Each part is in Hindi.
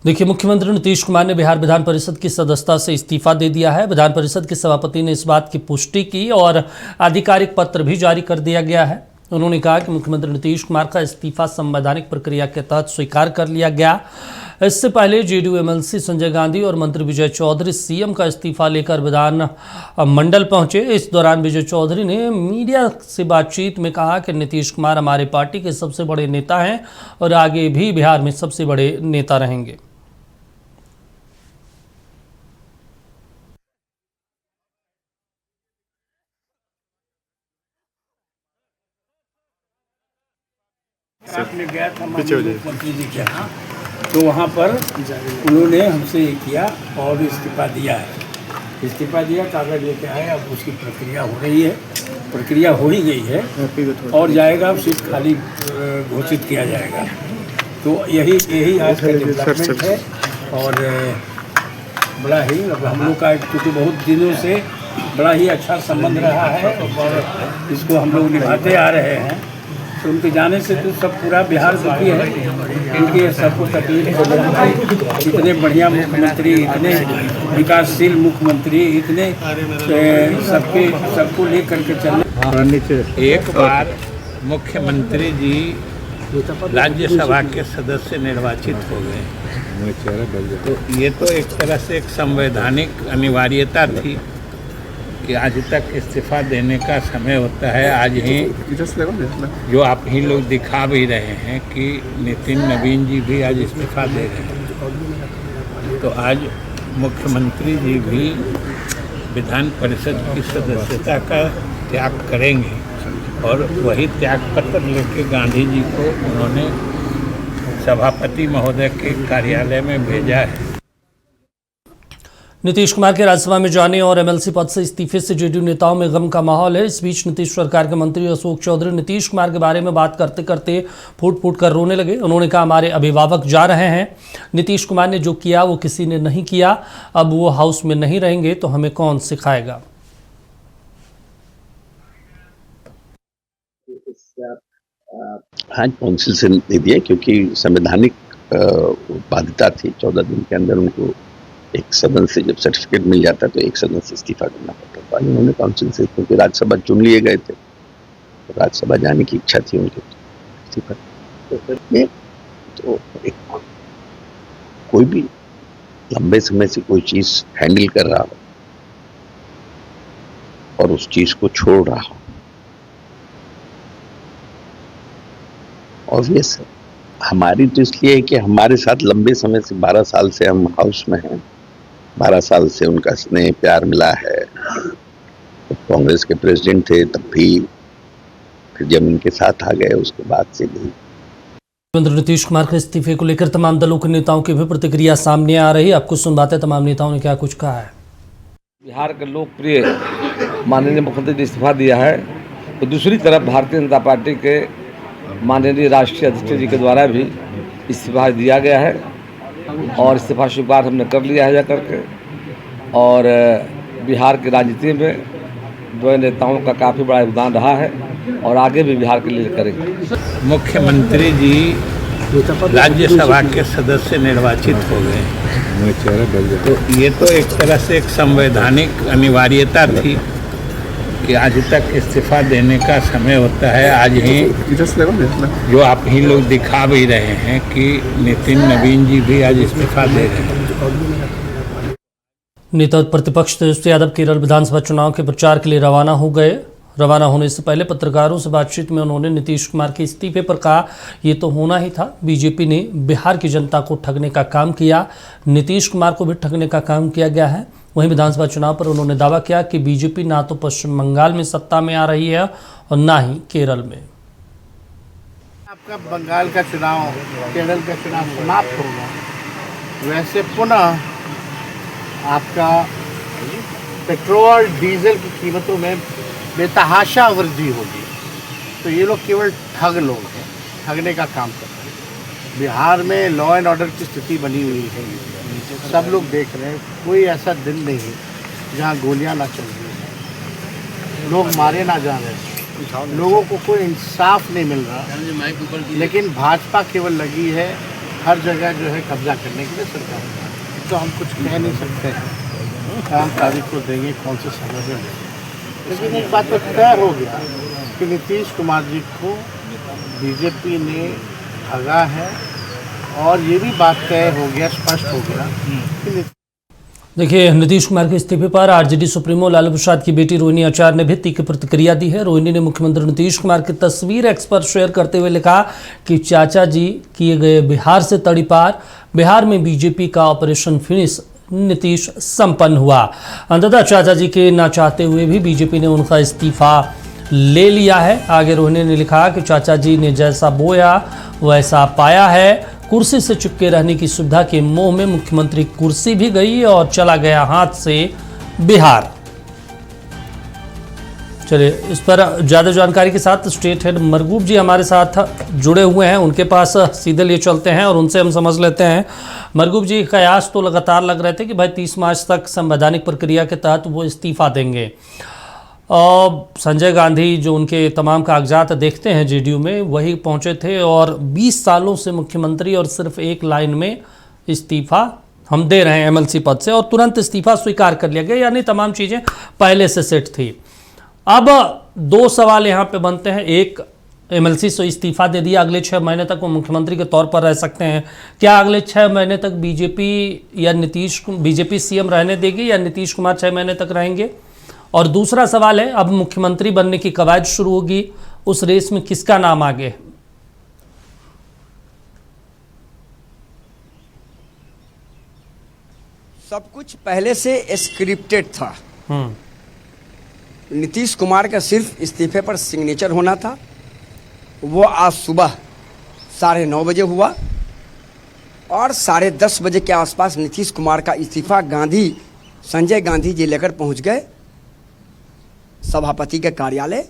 देखिए, मुख्यमंत्री नीतीश कुमार ने बिहार विधान परिषद की सदस्यता से इस्तीफा दे दिया है। विधान परिषद के सभापति ने इस बात की पुष्टि की और आधिकारिक पत्र भी जारी कर दिया गया है। उन्होंने कहा कि मुख्यमंत्री नीतीश कुमार का इस्तीफा संवैधानिक प्रक्रिया के तहत स्वीकार कर लिया गया। इससे पहले जेडीयू एमएलसी संजय गांधी और मंत्री विजय चौधरी सीएम का इस्तीफा लेकर विधान मंडल पहुंचे। इस दौरान विजय चौधरी ने मीडिया से बातचीत में कहा कि नीतीश कुमार हमारे पार्टी के सबसे बड़े नेता हैं और आगे भी बिहार में सबसे बड़े नेता रहेंगे। आपने गया था मुख्यमंत्री जी के यहाँ, तो वहाँ पर उन्होंने हमसे ये किया और इस्तीफा दिया है। इस्तीफा दिया, कागज लेके आए, अब उसकी प्रक्रिया हो रही है। प्रक्रिया हो ही गई है और जाएगा, अब सीट खाली घोषित किया जाएगा। तो यही आज का डेवलपमेंट है। और बड़ा ही अब हम लोग का क्योंकि बहुत दिनों से बड़ा ही अच्छा संबंध रहा है और इसको हम लोग निभाते आ रहे हैं। तो उनके जाने से तो सब पूरा बिहार दुखी है, क्योंकि सबको तकलीफ हो रही है। इतने बढ़िया मुख्यमंत्री, इतने विकासशील मुख्यमंत्री, इतने सबको लेकर के चलने। एक बार मुख्यमंत्री जी राज्यसभा के सदस्य निर्वाचित हो गए, तो ये तो एक तरह से एक संवैधानिक अनिवार्यता थी कि आज तक इस्तीफा देने का समय होता है। आज ही जो आप ही लोग दिखा भी रहे हैं कि नितिन नवीन जी भी आज इस्तीफा दे रहे हैं, तो आज मुख्यमंत्री जी भी विधान परिषद की सदस्यता का त्याग करेंगे और वही त्याग पत्र लेके गांधी जी को उन्होंने सभापति महोदय के कार्यालय में भेजा है। नीतीश कुमार के राज्यसभा में जाने और एमएलसी पद से इस्तीफे से जेडीयू नेताओं में गम का माहौल है। इस बीच नीतीश सरकार के मंत्री अशोक चौधरी नीतीश कुमार के बारे में बात करते करते फूट फूट कर रोने लगे। उन्होंने कहा, हमारे अभिभावक जा रहे हैं, नीतीश कुमार ने जो किया वो किसी ने नहीं किया, अब वो हाउस में नहीं रहेंगे तो हमें कौन सिखाएगा। हाँ, काउंसिल से नहीं दिया क्योंकि संवैधानिक बाध्यता थी। 14 दिन के अंदर उनको एक सदन से जब सर्टिफिकेट मिल जाता तो एक सदन से इस्तीफा करना पड़ता था। उन्होंने काउंसिल से, क्योंकि राज्यसभा चुन लिए गए थे, तो राज्यसभा जाने की इच्छा थी उनकी, इस्तीफा। तो एक कोई भी लंबे समय से कोई चीज हैंडल कर रहा हो और उस चीज को छोड़ रहा हो, ऑब्वियस है। हमारी तो इसलिए है कि हमारे साथ लंबे समय से 12 साल से हम हाउस में हैं, 12 साल से उनका स्नेह प्यार मिला है। तो कांग्रेस के प्रेसिडेंट थे तब भी, फिर जब इनके साथ आ गए उसके बाद से भी। मुख्यमंत्री नीतीश कुमार के इस्तीफे को लेकर तमाम दलों के नेताओं की भी प्रतिक्रिया सामने आ रही है। आपको सुनवाते तमाम नेताओं ने क्या कुछ कहा है। बिहार के लोकप्रिय माननीय मुख्यमंत्री ने इस्तीफा दिया है, तो दूसरी तरफ भारतीय जनता पार्टी के माननीय राष्ट्रीय अध्यक्ष जी के द्वारा भी इस्तीफा दिया गया है और इस्तीफा स्वीकार हमने कर लिया है जाकर के। और बिहार की राजनीति में दो नेताओं का काफ़ी बड़ा योगदान रहा है और आगे भी बिहार के लिए करेंगे। मुख्यमंत्री जी राज्यसभा के सदस्य निर्वाचित हो गए, तो ये तो एक तरह से एक संवैधानिक अनिवार्यता थी कि आज तक इस्तीफा देने का समय होता है। आज ही जो आप ही लोग दिखा भी रहे हैं कि नितिन नवीन जी भी आज इस्तीफा दे रहे हैं। नेता प्रतिपक्ष तेजस्वी यादव केरल विधानसभा चुनाव के प्रचार के लिए रवाना हो गए। रवाना होने से पहले पत्रकारों से बातचीत में उन्होंने नीतीश कुमार के इस्तीफे पर कहा, ये तो होना ही था। बीजेपी ने बिहार की जनता को ठगने का काम किया, नीतीश कुमार को भी ठगने का काम किया गया है। वहीं विधानसभा चुनाव पर उन्होंने दावा किया कि बीजेपी ना तो पश्चिम बंगाल में सत्ता में आ रही है और ना ही केरल में। आपका बंगाल का चुनाव, केरल का चुनाव समाप्त होगा, वैसे पुनः आपका पेट्रोल डीजल की कीमतों में बेतहाशा वृद्धि होगी। तो ये लोग केवल ठग लोग हैं, ठगने का काम करते हैं। बिहार में लॉ एंड ऑर्डर की स्थिति बनी हुई है, सब लोग देख रहे हैं। कोई ऐसा दिन नहीं है जहाँ गोलियां ना चल रही हैं, लोग मारे ना जा रहे हैं, लोगों को कोई इंसाफ नहीं मिल रहा। लेकिन भाजपा केवल लगी है हर जगह जो है कब्जा करने के लिए सरकार है। तो हम कुछ कह नहीं सकते हैं, हम तारीख को देंगे कौन से समय में देंगे। लेकिन एक बात तो तय हो गया कि नीतीश कुमार जी को बीजेपी ने ठगा है, और ये भी बात तय हो गया, स्पष्ट हो गया कि देखिए, नीतीश कुमार के इस्तीफे पर आरजेडी सुप्रीमो लालू प्रसाद की बेटी रोहिणी आचार्य ने भी तीखी प्रतिक्रिया दी है। रोहिणी ने मुख्यमंत्री नीतीश कुमार की तस्वीर एक्स पर शेयर करते हुए लिखा कि चाचा जी किए गए बिहार से तड़ीपार, बिहार में बीजेपी का ऑपरेशन फिनिश नीतीश संपन्न हुआ। अंततः चाचा जी के ना चाहते हुए भी बीजेपी ने उनका इस्तीफा ले लिया है। आगे रोहिणी ने लिखा कि चाचा जी ने जैसा बोया वैसा पाया है। कुर्सी से चिपके रहने की सुविधा के मोह में मुख्यमंत्री कुर्सी भी गई और चला गया हाथ से बिहार। चलिए, इस पर ज्यादा जानकारी के साथ स्टेट हेड मरगूब जी हमारे साथ जुड़े हुए हैं, उनके पास सीधे लिए चलते हैं और उनसे हम समझ लेते हैं। मरगूब जी, कयास तो लगातार लग रहे थे कि भाई 30 मार्च तक संवैधानिक प्रक्रिया के तहत वो इस्तीफा देंगे। संजय गांधी जो उनके तमाम कागजात देखते हैं जेडीयू में, वही पहुंचे थे और 20 सालों से मुख्यमंत्री और सिर्फ एक लाइन में इस्तीफा हम दे रहे हैं एमएलसी पद से, और तुरंत इस्तीफा स्वीकार कर लिया गया, यानी तमाम चीज़ें पहले से सेट थी। अब 2 सवाल यहाँ पे बनते हैं। एक, एमएलसी से इस्तीफा दे दिया, अगले 6 महीने तक वो मुख्यमंत्री के तौर पर रह सकते हैं। क्या अगले 6 महीने तक बीजेपी सीएम रहने देगी या नीतीश कुमार 6 महीने तक रहेंगे? और दूसरा सवाल है, अब मुख्यमंत्री बनने की कवायद शुरू होगी, उस रेस में किसका नाम आगे? सब कुछ पहले से स्क्रिप्टेड था। नीतीश कुमार का सिर्फ इस्तीफे पर सिग्नेचर होना था। वो आज सुबह 9:30 बजे हुआ और 10:30 बजे के आसपास नीतीश कुमार का इस्तीफा संजय गांधी जी लेकर पहुंच गए सभापति के कार्यालय,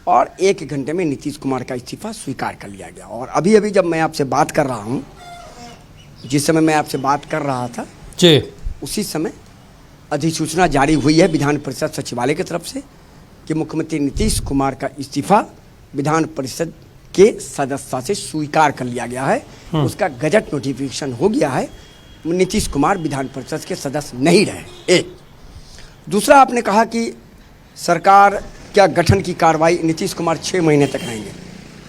और 1 घंटे में नीतीश कुमार का इस्तीफा स्वीकार कर लिया गया। और अभी अभी जब मैं आपसे बात कर रहा हूं, जिस समय मैं आपसे बात कर रहा था जी, उसी समय अधिसूचना जारी हुई है विधान परिषद सचिवालय की तरफ से कि मुख्यमंत्री नीतीश कुमार का इस्तीफा विधान परिषद के सदस्यता से स्वीकार कर लिया गया है। उसका गजट नोटिफिकेशन हो गया है। नीतीश कुमार विधान परिषद के सदस्य नहीं रहे। एक दूसरा, आपने कहा कि सरकार क्या गठन की कार्रवाई, नीतीश कुमार 6 महीने तक रहेंगे।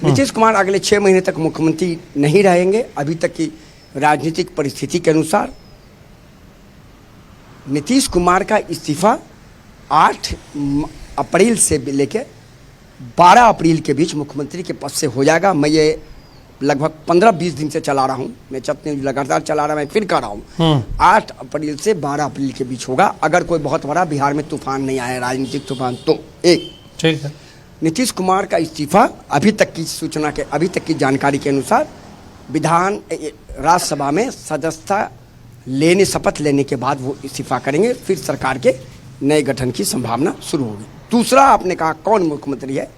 नीतीश कुमार अगले 6 महीने तक मुख्यमंत्री नहीं रहेंगे। अभी तक की राजनीतिक परिस्थिति के अनुसार नीतीश कुमार का इस्तीफा 8 अप्रैल से लेकर 12 अप्रैल के बीच मुख्यमंत्री के पद से हो जाएगा। मैं ये लगभग 15-20 दिन से चला रहा हूँ, मैं लगातार चला रहा, मैं फिर कह रहा हूँ 8 अप्रैल से 12 अप्रैल के बीच होगा, अगर कोई बहुत बड़ा बिहार में तूफान नहीं आया, राजनीतिक तूफान। तो एक ठीक है, नीतीश कुमार का इस्तीफा अभी तक की जानकारी के अनुसार राज्यसभा में सदस्यता शपथ लेने के बाद वो इस्तीफा करेंगे, फिर सरकार के नए गठन की संभावना शुरू होगी। दूसरा, आपने कहा कौन मुख्यमंत्री है,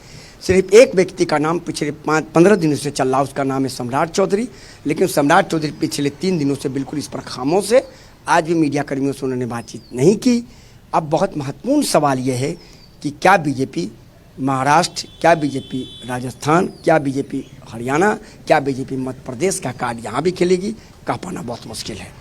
सिर्फ एक व्यक्ति का नाम पिछले 15 दिनों से चल रहा, उसका नाम है सम्राट चौधरी। लेकिन सम्राट चौधरी पिछले 3 दिनों से बिल्कुल इस पर खामोश है। आज भी मीडिया कर्मियों से उन्होंने बातचीत नहीं की। अब बहुत महत्वपूर्ण सवाल यह है कि क्या बीजेपी महाराष्ट्र, क्या बीजेपी राजस्थान, क्या बीजेपी हरियाणा, क्या बीजेपी मध्य प्रदेश का कार्ड यहाँ भी खेलेगी, कह पाना बहुत मुश्किल है।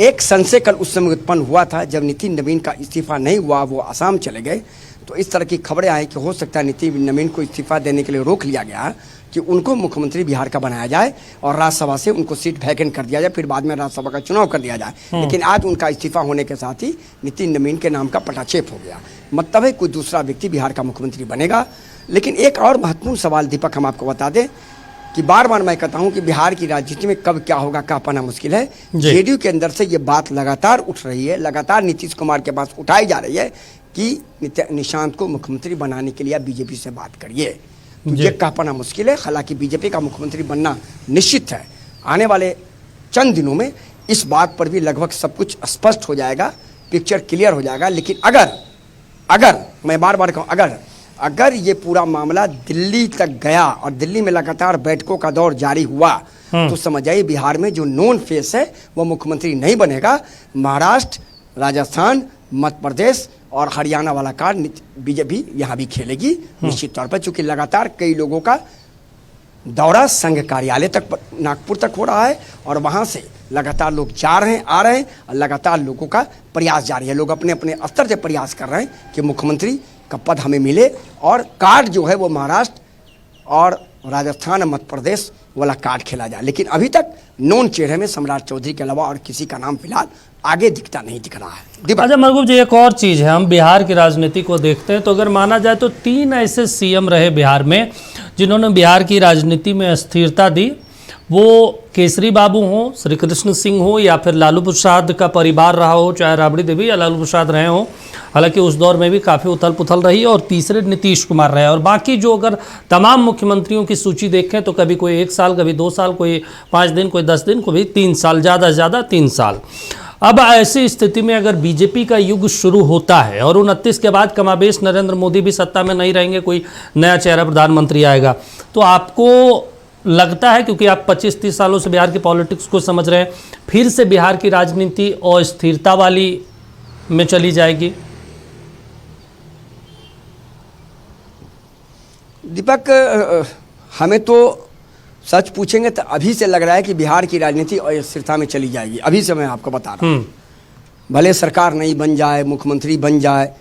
एक संशय कल उस समय उत्पन्न हुआ था जब नितिन नवीन का इस्तीफा नहीं हुआ, वो असम चले गए, तो इस तरह की खबरें आई कि हो सकता है नितिन नवीन को इस्तीफा देने के लिए रोक लिया गया कि उनको मुख्यमंत्री बिहार का बनाया जाए और राज्यसभा से उनको सीट वैकेंट कर दिया जाए, फिर बाद में राज्यसभा का चुनाव कर दिया जाए। लेकिन आज उनका इस्तीफा होने के साथ ही नितिन नवीन के नाम का पटाक्षेप हो गया, मतलब है कोई दूसरा व्यक्ति बिहार का मुख्यमंत्री बनेगा। लेकिन एक और महत्वपूर्ण सवाल दीपक हम आपको बता दें कि बार बार मैं कहता हूं कि बिहार की राजनीति में कब क्या होगा कह पाना मुश्किल है। जेडीयू के अंदर से ये बात लगातार उठ रही है, लगातार नीतीश कुमार के पास उठाई जा रही है कि निशांत को मुख्यमंत्री बनाने के लिए आप बीजेपी से बात करिए, तो ये कह पाना मुश्किल है। हालांकि बीजेपी का मुख्यमंत्री बनना निश्चित है। आने वाले चंद दिनों में इस बात पर भी लगभग सब कुछ स्पष्ट हो जाएगा, पिक्चर क्लियर हो जाएगा। लेकिन अगर मैं बार बार कहूँ, अगर ये पूरा मामला दिल्ली तक गया और दिल्ली में लगातार बैठकों का दौर जारी हुआ, तो समझ आइए बिहार में जो नॉन फेस है वो मुख्यमंत्री नहीं बनेगा। महाराष्ट्र, राजस्थान, मध्य प्रदेश और हरियाणा वाला कार्ड बीजेपी यहाँ भी खेलेगी निश्चित तौर पर, चूंकि लगातार कई लोगों का दौरा संघ कार्यालय तक नागपुर तक हो रहा है और वहाँ से लगातार लोग जा रहे हैं, आ रहे हैं और लगातार लोगों का प्रयास जारी है। लोग अपने अपने स्तर से प्रयास कर रहे हैं कि मुख्यमंत्री का पद हमें मिले और कार्ड जो है वो महाराष्ट्र और राजस्थान और मध्य प्रदेश वाला कार्ड खेला जाए। लेकिन अभी तक नॉन चेहरे में सम्राट चौधरी के अलावा और किसी का नाम फिलहाल आगे दिख रहा है। अच्छा मरगूब जी, एक और चीज़ है, हम बिहार की राजनीति को देखते हैं तो अगर माना जाए तो 3 ऐसे सीएम रहे बिहार में जिन्होंने बिहार की राजनीति में अस्थिरता दी। वो केसरी बाबू हो, श्री कृष्ण सिंह हो या फिर लालू प्रसाद का परिवार रहा हो, चाहे राबड़ी देवी या लालू प्रसाद रहे हो, हालांकि उस दौर में भी काफ़ी उथल पुथल रही, और तीसरे नीतीश कुमार रहे। और बाकी जो अगर तमाम मुख्यमंत्रियों की सूची देखें तो कभी कोई 1 साल, कभी 2 साल, कोई 5 दिन, कोई 10 दिन, कोई 3 साल, ज़्यादा से ज़्यादा 3 साल। अब ऐसी स्थिति में अगर बीजेपी का युग शुरू होता है और 29 के बाद कमाबेश नरेंद्र मोदी भी सत्ता में नहीं रहेंगे, कोई नया चेहरा प्रधानमंत्री आएगा, तो आपको लगता है, क्योंकि आप 25-30 सालों से बिहार की पॉलिटिक्स को समझ रहे हैं, फिर से बिहार की राजनीति अस्थिरता वाली में चली जाएगी? दीपक, हमें तो सच पूछेंगे तो अभी से लग रहा है कि बिहार की राजनीति अस्थिरता में चली जाएगी। अभी से मैं आपको बता रहा हूँ, भले सरकार नहीं बन जाए, मुख्यमंत्री बन जाए,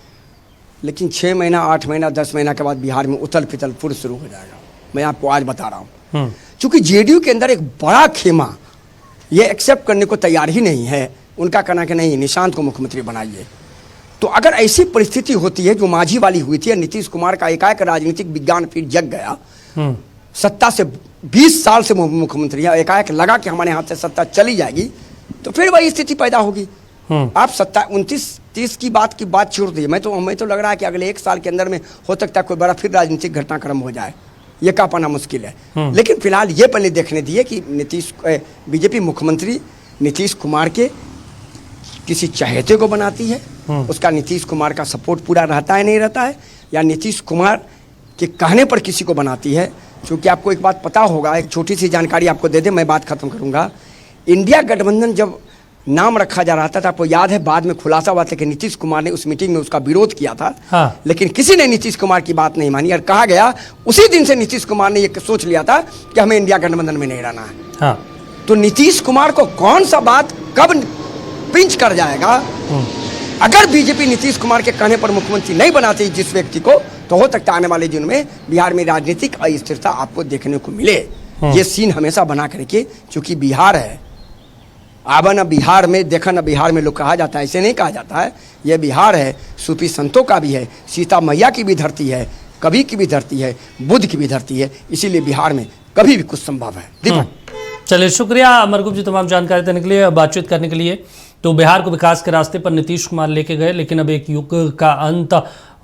लेकिन 6 महीना, 8 महीना, 10 महीना के बाद बिहार में उथल पुथल फिर शुरू हो जाएगा। मैं आपको आज बता रहा हूँ, क्योंकि जेडीयू के अंदर एक बड़ा खेमा ये एक्सेप्ट करने को तैयार ही नहीं है। उनका कहना कि नहीं, निशांत को मुख्यमंत्री बनाइए। तो अगर ऐसी परिस्थिति होती है जो माझी वाली हुई थी, नीतीश कुमार का एकाएक राजनीतिक विज्ञान फिर जग गया, सत्ता से 20 साल से मुख्यमंत्री है, एकाएक लगा कि हमारे हाथ से सत्ता चली जाएगी, तो फिर वही स्थिति पैदा होगी। आप 29-30 की बात छोड़ दीजिए। मैं तो लग रहा है कि अगले 1 साल के अंदर में हो सकता है कोई बड़ा फिर राजनीतिक घटनाक्रम हो जाए, ये कह पाना मुश्किल है। लेकिन फिलहाल ये पहले देखने दिए कि बीजेपी मुख्यमंत्री नीतीश कुमार के किसी चहेते को बनाती है, उसका नीतीश कुमार का सपोर्ट पूरा रहता है नहीं रहता है, या नीतीश कुमार के कहने पर किसी को बनाती है। क्योंकि आपको एक बात पता होगा, एक छोटी सी जानकारी आपको दे दे, मैं बात खत्म करूंगा। इंडिया गठबंधन जब नाम रखा जा रहा था तो आपको याद है, बाद में खुलासा हुआ था कि नीतीश कुमार ने उस मीटिंग में उसका विरोध किया था। हाँ। लेकिन किसी ने नीतीश कुमार की बात नहीं मानी और कहा गया उसी दिन से नीतीश कुमार ने ये सोच लिया था कि हमें इंडिया गठबंधन में नहीं रहना है। हाँ। तो नीतीश कुमार को कौन सा बात कब पिंच कर जाएगा, अगर बीजेपी नीतीश कुमार के कहने पर मुख्यमंत्री नहीं बनाती जिस व्यक्ति को, तो हो सकता है आने वाले दिनों में बिहार में राजनीतिक अस्थिरता आपको देखने को मिले। ये सीन हमेशा बना करके, क्योंकि बिहार है, आवा न बिहार में देखा न बिहार में लोग कहा जाता है, ऐसे नहीं कहा जाता है। ये बिहार है, सूफी संतों का भी है, सीता मैया की भी धरती है, कवि की भी धरती है, बुद्ध की भी धरती है, इसीलिए बिहार में कभी भी कुछ संभव है। दीपक, चलिए, शुक्रिया मरगूब जी तमाम जानकारी देने के लिए, बातचीत करने के लिए। तो बिहार को विकास के रास्ते पर नीतीश कुमार लेके गए, लेकिन अब एक युग का अंत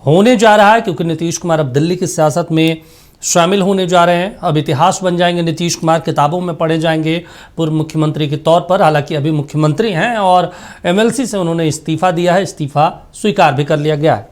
होने जा रहा है, क्योंकि नीतीश कुमार अब दिल्ली की सियासत में शामिल होने जा रहे हैं। अब इतिहास बन जाएंगे नीतीश कुमार, किताबों में पढ़े जाएंगे पूर्व मुख्यमंत्री के तौर पर। हालांकि अभी मुख्यमंत्री हैं और एमएलसी से उन्होंने इस्तीफा दिया है, इस्तीफा स्वीकार भी कर लिया गया है।